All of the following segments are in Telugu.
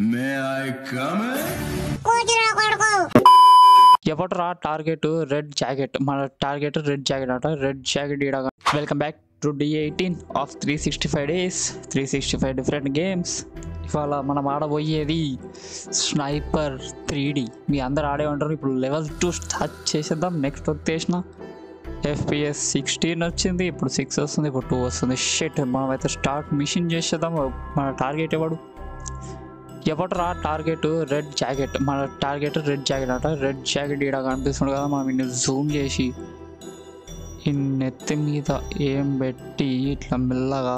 May I come in? ఎవడరా టార్గెట్ రెడ్ జాకెట్ మన టార్గెట్ రెడ్ జాకెట్ అట రెడ్ జాకెట్ ఈడ welcome back to D18 of 365 days 365 different games. ఇవాళ మనం ఆడబోయేది స్నైపర్ 3D. మీ అందరు ఆడే ఉంటారు. ఇప్పుడు లెవెల్ 2 స్టార్ట్ చేసేద్దాం. నెక్స్ట్ వచ్చేసిన FPS 16 వచ్చింది, ఇప్పుడు 6 వస్తుంది, ఇప్పుడు 2 వస్తుంది. షిట్, మనమైతే స్టార్ట్ మిషన్ చేసేద్దాం. మన టార్గెట్ ఎవడరా టార్గెట్ రెడ్ జాకెట్ మన టార్గెట్ రెడ్ జాకెట్ అట రెడ్ జాకెట్ ఈడ కనిపిస్తుంది కదా. మనం ఇన్ని జూమ్ చేసి ఈ నెత్తి మీద ఏం పెట్టి ఇట్లా మెల్లగా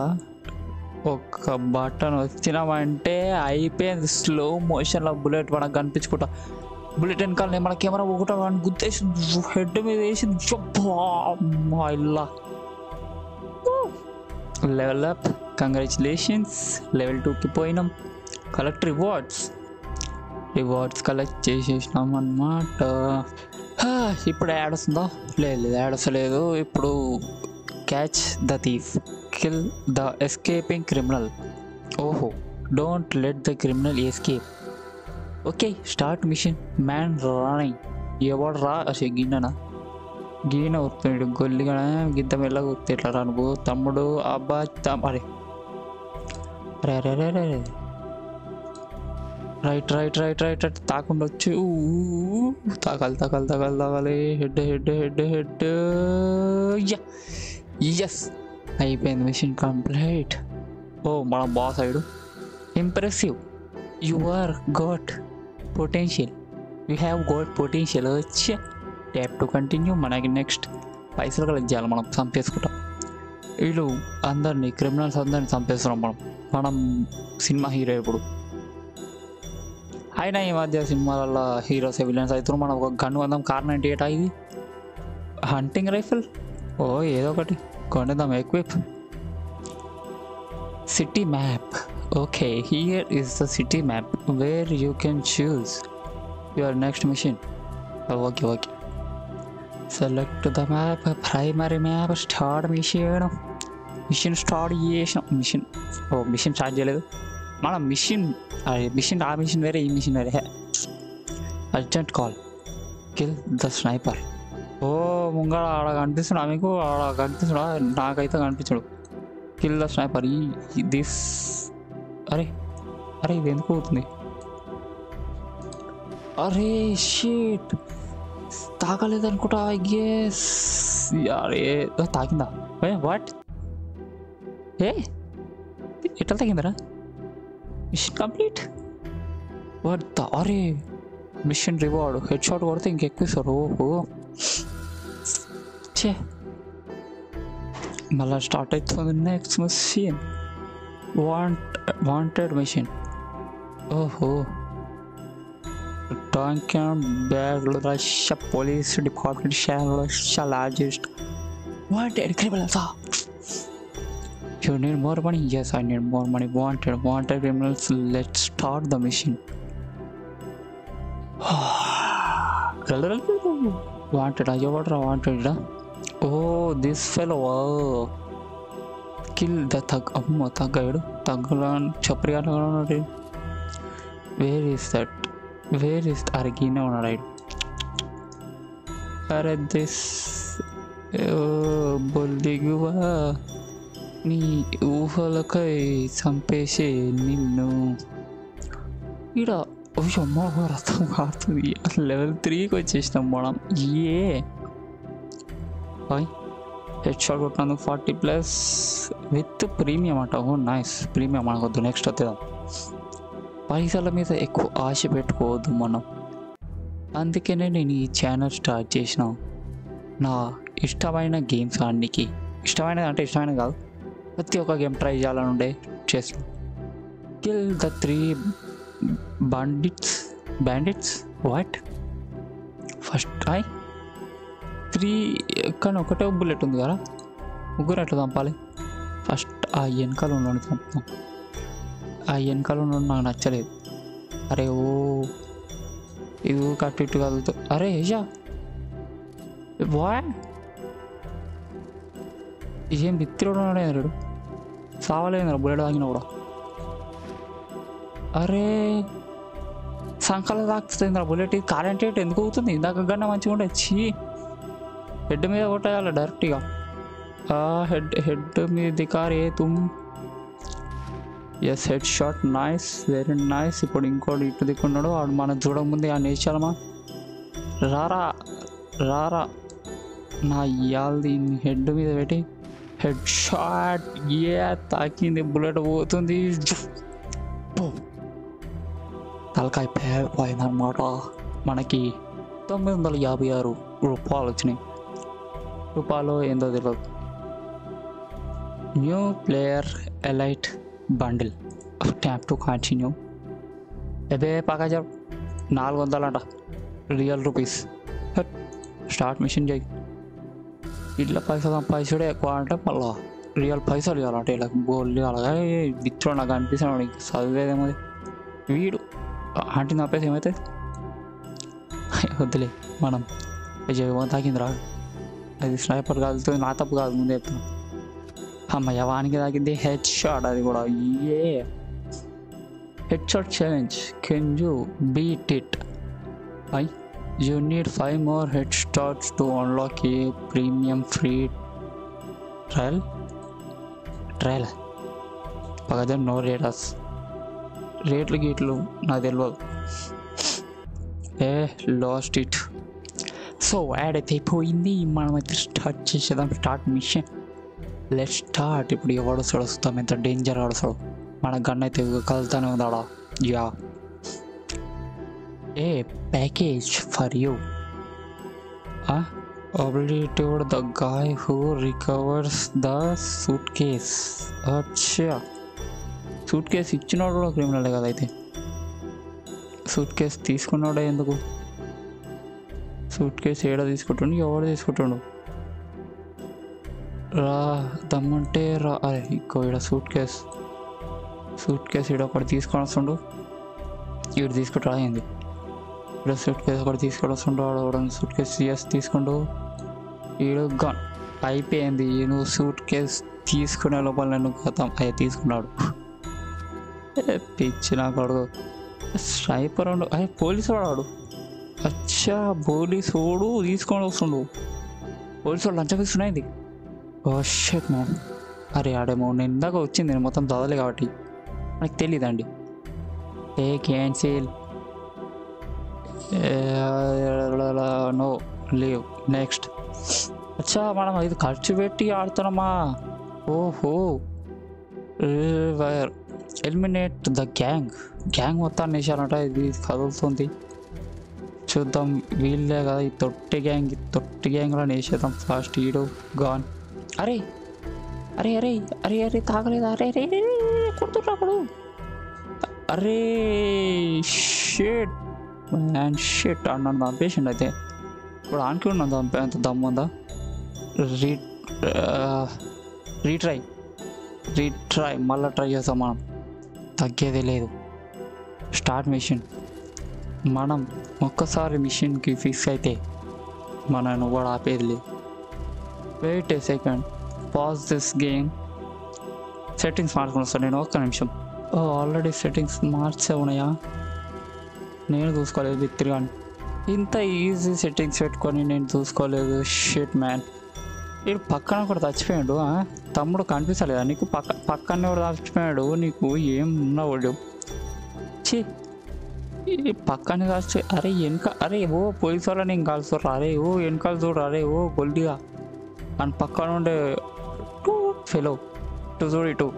ఒక బటన్ వచ్చినామంటే అయిపోయింది. స్లో మోషన్లో బుల్లెట్ మనకు కనిపించుకుంటా. బుల్లెట్ వెనకాలనే మన కెమెరా ఒకటో గుర్తేసి హెడ్ మీద వేసింది. ఇల్లా లెవెల్ అప్, కంగ్రాచులేషన్స్. లెవెల్ 2కి పోయినాం. కలెక్ట్ రివార్డ్స్ కలెక్ట్ చేసేసినాం అన్నమాట. ఇప్పుడు యాడ్ వస్తుందా? లేదు, యాడ్ వస్తలేదు. ఇప్పుడు catch the thief, kill the escaping criminal. ఓహో, don't let the criminal escape. Okay, start mission. Man running. ఎవడు రా అసలు గీన వస్తున్నాడు గొల్లిగా గింత మెల్లగా వస్తే ఎట్లా రాను తమ్ముడు. అబ్బా అరే అరే అరే అరే అరే right right right right right తాకుండా వచ్చి తాగాలి. హెడ్ ఎస్, అయిపోయింది. Mission complete. ఓ, మన boss side impressive. You have got potential. వచ్చి ట్యాప్ టు కంటిన్యూ. మనకి నెక్స్ట్ పైసలు కలెక్ట్ చేయాలి. మనం చంపేసుకుంటాం. వీళ్ళు అందరినీ క్రిమినల్స్ అందరినీ చంపేస్తున్నాం. మనం సినిమా హీరో. ఇప్పుడు అయినా ఈ మధ్య సినిమాలలో హీరోస్ విలన్స్ అవుతున్నారు. మనం ఒక గన్ కొందాం. Kar98 ఇది హంటింగ్ రైఫిల్. ఓ, ఏదో ఒకటి కొందాం. Equip. City map. Okay, here is the city map where you can choose your next mission. Okay, select the map. Primary map. Start mission start చేసాం. మిషన్ స్టార్ట్ చేయలేదు. మన మిషన్ ఆ మిషన్ వేరే, ఈ మిషన్ వేరే. Urgent call, kill the sniper. ఓ, ముంగడ ఆడ కనిపిస్తున్నా మీకు? ఆడ కనిపిస్తున్నా? నాకైతే కనిపించడు. Kill the sniper. దిస్ అరే ఇది ఎందుకు అవుతుంది? అరే షీట్, తాగలేదు అనుకుంటా. I guess. అరే తాకిందా? వాట్? ఎట్లా తాగిందరా? Mission complete. What the? అరే మిషన్ రివార్డ్. హెడ్ షాట్ కొడితే ఇంకెక్కువ ఇస్తారు. ఓహో, చే మళ్ళీ స్టార్ట్ అవుతుంది. Next mission wanted mission. ఓహో, tank and bag Russia police department largest wanted criminals. You need more money? Yes, I need more money. Wanted criminals. Let's start the mission. Wanted. Wanted. Oh, this fellow. Kill the thug. Amma thuggaadu. Thuggalan chapriyaanu. Where is that? Argina on right? Are this? Oh, boliguva. నీ ఊహలకై చంపేసే నిన్ను. ఈడ అమ్మ రథం కారుతుంది. లెవెల్ 3కి వచ్చేసినాం మనం. హెడ్ షాట్ కొట్టినందుకు 40+ విత్ ప్రీమియం అంట. ఓ నైస్, ప్రీమియం మనకొద్దు. నెక్స్ట్ వద్దాం. పైసల మీద ఎక్కువ ఆశ పెట్టుకోవద్దు మనం. అందుకనే నేను ఈ ఛానల్ స్టార్ట్ చేసిన. నా ఇష్టమైన గేమ్స్ ఆడడానికి. ఇష్టమైనది కాదు, ప్రతి ఒక్క గేమ్ ట్రై చేయాలని ఉండే చేసిన. Kill the 3 bandits. What? First 3 కానీ ఒకటే బుల్లెట్ ఉంది కదా. ముగ్గురు ఎట్లా చంపాలి? ఫస్ట్ ఆ వెనకాల ఉన్నాడు చంపుతాం. ఆ వెనకాల ఉన్నాడు నాకు నచ్చలేదు. అరే ఓ, ఇది కట్టు ఇటు కదులుతూ. అరే యా వాట్? ఏం బిత్తిరోడు ఉన్నాడు. సావలేదు బుల్లెట్ తాగిన కూడా. అరే సంకల తాకుతుంది రా బుల్లెట్. ఇది కరెంట్ రేట్ ఎందుకు అవుతుంది? ఇందాక గన్న మంచిగా ఉండే. చీ హెడ్ మీద కొట్టేయాలి డైరెక్ట్గా. హెడ్ మీద కార్ ఏ తుమ్. Yes head shot nice, very nice. ఇప్పుడు ఇంకోటి ఇటు దిక్కున్నాడు, వాడు మనం చూడకముందే ఆ నేర్చాలమా. రారా రారా నా ఇయాల్ది హెడ్ మీద పెట్టి హెడ్ షాట్. ఏ తాకింది, బుల్లెట్ పోతుంది, తలకాయ పోయిందన్నమాట. మనకి 956 రూపాయలు వచ్చినాయి. రూపాయలు ఏందో తెలియదు. New player elite bundle. Tap to continue. అదే పక్క 400 అంట రియల్ రూపీస్. స్టార్ట్ మిషన్ చేయి. ఇట్లా పైసలు సంపాదించడే ఎక్కువ అంటే మళ్ళా రియల్ పైసలు ఇవ్వాలంటే ఇలా గోల్డ్ అలాగే బిచ్చోడు నాకు అనిపిస్తున్నాడు. నీకు చదివేదేమో వీడు ఆంటీ నాపేసి ఏమైతే వద్దులే. మనం విజయ్ తాకిందిరా. అది స్నైపర్ కాదుతుంది, నా తప్పు కాదు, ముందే చెప్తాను. అమ్మయ్య వానికి తాకింది హెడ్ షాట్. అది కూడా a headshot challenge. Can you beat it? You need 5 more headshots to unlock a premium free trial. పక్కన నో రేటర్స్. రేట్లు గీట్లు నాకు తెలియదు. Lost it. సో యాడ్ అయితే అయిపోయింది. మనమైతే స్టార్ట్ చేసేద్దాం. Start mission. Let start. ఇప్పుడు ఎవడు వస్తాడు వస్తాం, ఎంత డేంజర్ ఆడుస్తాడు. మన గన్ అయితే కలుతానే ఉందాడా. Yeah a package for you. Obliterated the guy who recovers the suitcase. అచ్చా సూట్ కేస్ ఇచ్చినాడు కూడా క్రిమినల్ కదా. అయితే సూట్ కేస్ తీసుకున్నాడే ఎందుకు? సూట్ కేస్ ఏడా తీసుకుంటుండు, ఎవడు తీసుకుంటుండు? రా దమ్మంటే రా. అరే ఇంకో ఈడ సూట్ కేస్ ఈడ ఒకటి తీసుకొని వస్తుండు. ఈడు తీసుకుంటా అయింది. ఇక్కడ సూట్ కేస్ ఒకటి తీసుకొని వస్తుండు. ఆడ సూట్ కేస్ సిఎస్ తీసుకుంటూ ఈడు గన్ అయిపోయింది. నువ్వు సూట్ కేస్ తీసుకునే లోపల నేను గతం అయ్యే తీసుకున్నాడు. పిచ్చి నాకు అడుగు. స్నైపర్ ఉండు. అయ్యే పోలీసు వాడు. అచ్చా పోలీసు వాడు తీసుకొని వస్తుండు. పోలీసు వాడు లంచం ఇస్తున్నాయింది. ఓ షట్ మ్యాన్. అరే ఆడేమో నేను ఇందాక వచ్చింది, నేను మొత్తం చదవలే కాబట్టి నాకు తెలియదండి. క్యాన్సిల్. No leave. నెక్స్ట్. అచ్చా మనం ఇది ఖర్చు పెట్టి ఆడుతున్నామా? ఓహో. వైర్ ఎలిమినేట్ ద గ్యాంగ్ మొత్తాన్ని వేసారంట. ఇది కదులుతుంది, చూద్దాం. వీళ్ళే కదా ఈ తొట్టి గ్యాంగ్లో వేసేద్దాం ఫాస్ట్. ఈడు గాన్. అరే అరే అరే అరే అరే తాగలేదు. అరే అరే కొడుతున్నాడు. అరే షిట్ మ్యాన్ షిట్ అన్నాను చంపేసిండు. అయితే ఇప్పుడు ఆనికి ఉన్నాను చంపే అంత దమ్ము ఉందా? రీట్రై మళ్ళీ ట్రై చేస్తాం. మనం తగ్గేదే లేదు. Start mission. మనం ఒక్కసారి మిషన్కి ఫిక్స్ అయితే మనను కూడా ఆపేది లేదు. Wait a second, pause this game. Settings మార్చుకుని వస్తాను నేను. ఒక్క నిమిషం. ఆల్రెడీ సెట్టింగ్స్ మార్చే ఉన్నాయా? నేను చూసుకోలేదు బిత్తిరిగాని. ఇంత ఈజీ సెట్టింగ్స్ పెట్టుకొని నేను చూసుకోలేదు. Shit man. వీడు పక్కన కూడా చచ్చిపోయాడు. తమ్ముడు కనిపించలేదా నీకు? పక్కనే కూడా చచ్చిపోయాడు. నీకు ఏం ఉన్నాడు? ఛీ పక్కనే కాల్చి. అరే వెనక. అరే ఓ పోలీసు వాళ్ళని నేను కాల్చురా. అరే ఓ వెనకాల చూడరా. అరే ఓ గొల్డిగా అని పక్కన ఉండే ఫెలో. ఇటు చూడు ఇటు.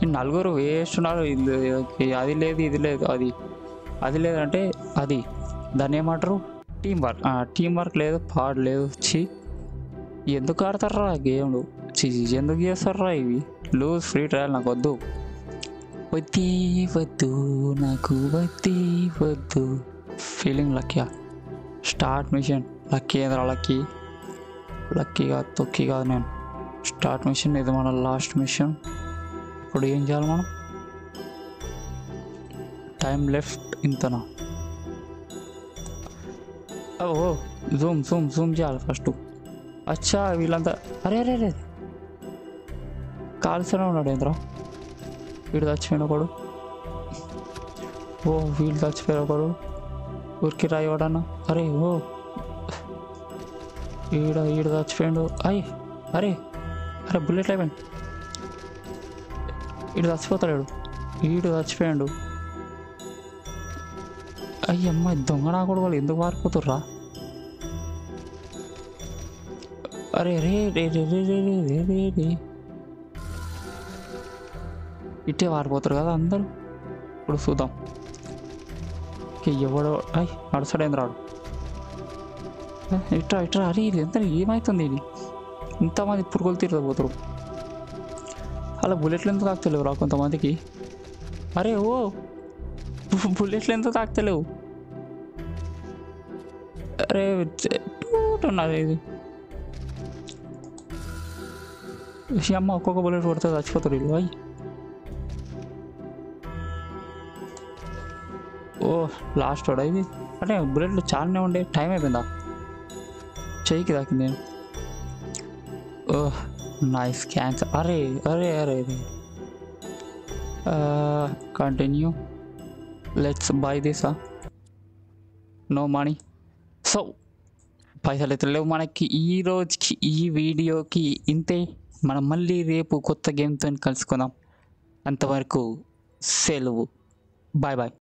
ఈ నలుగురు వేస్తున్నారు. అది లేదు ఇది లేదు. అది లేదంటే అది దాన్ని ఏమంటారు? టీం వర్క్ లేదు, పాడలేదు. ఛీ ఎందుకు ఆడతారా గేమ్లు? ఎందుకు చేస్తారా ఇవి? లూజ్ ఫ్రీ ట్రయల్ నాకు వద్దు. వద్దు నాకు వద్దు. ఫీలింగ్ లక్కీయా. Start mission. లక్కీ ఏంద్రా? లక్కీగా తొక్కి కాదు నేను. Start mission. ఇది మన లాస్ట్ మిషన్. ఇప్పుడు ఏం చేయాలి మనం? టైం లెఫ్ట్ ఇంతనా? ఓ జూమ్ చేయాలి ఫస్ట్. అచ్చా వీళ్ళంతా. అరే అరే అరే కాల్సనే ఉన్నాడు ఏంద్రా? వీడు చచ్చిపోయిన ఒకడు. ఓ వీళ్ళు చచ్చిపోయారు ఒకడు. ఊరికి రాయవాడన్నా. అరే ఓ ఈడ చచ్చిపోయాడు. అరే అరే బుల్లెట్ అయిపోయాడు. చచ్చిపోతాడు. చచ్చిపోయాడు. అమ్మాయి దొంగ నా కూడా వాళ్ళు ఎందుకు మారిపోతుర్రా? అరే రే రే రే రే రే రే రే రే ఇట్టే మారిపోతారు కదా అందరూ. ఇప్పుడు చూద్దాం. ఎవడో నడుస్తాడేంద్ర రాడు. ఇట్రా అరే ఇది ఎంత ఏమవుతుంది? ఇది ఇంతమంది పురుగులు తిరగబోతారు. అలా బుల్లెట్లు ఎందుకు తాకుతలేవు రా కొంతమందికి? అరే ఓ బుల్లెట్లు ఎందుకు తాకుతలేవు? అరే ఉన్నది ఇది. అమ్మ ఒక్కొక్క బుల్లెట్ కొడితే చచ్చిపోతారు వీళ్ళు. ఓ లాస్ట్ వాడా ఇది? అంటే బుల్లెట్లు చాలానే ఉండే. టైం అయిపోయిందా? చెయ్యికి తాకింది నేను. ఓ నైస్ క్యాన్సర్. అరే అరే అరే అరే continue. Let's buy this. No money. So పైసలు అయితే లేవు మనకి ఈ రోజుకి. ఈ వీడియోకి ఇంతే. మనం మళ్ళీ రేపు కొత్త గేమ్తో కలుసుకుందాం. అంతవరకు సెలవు. Bye bye.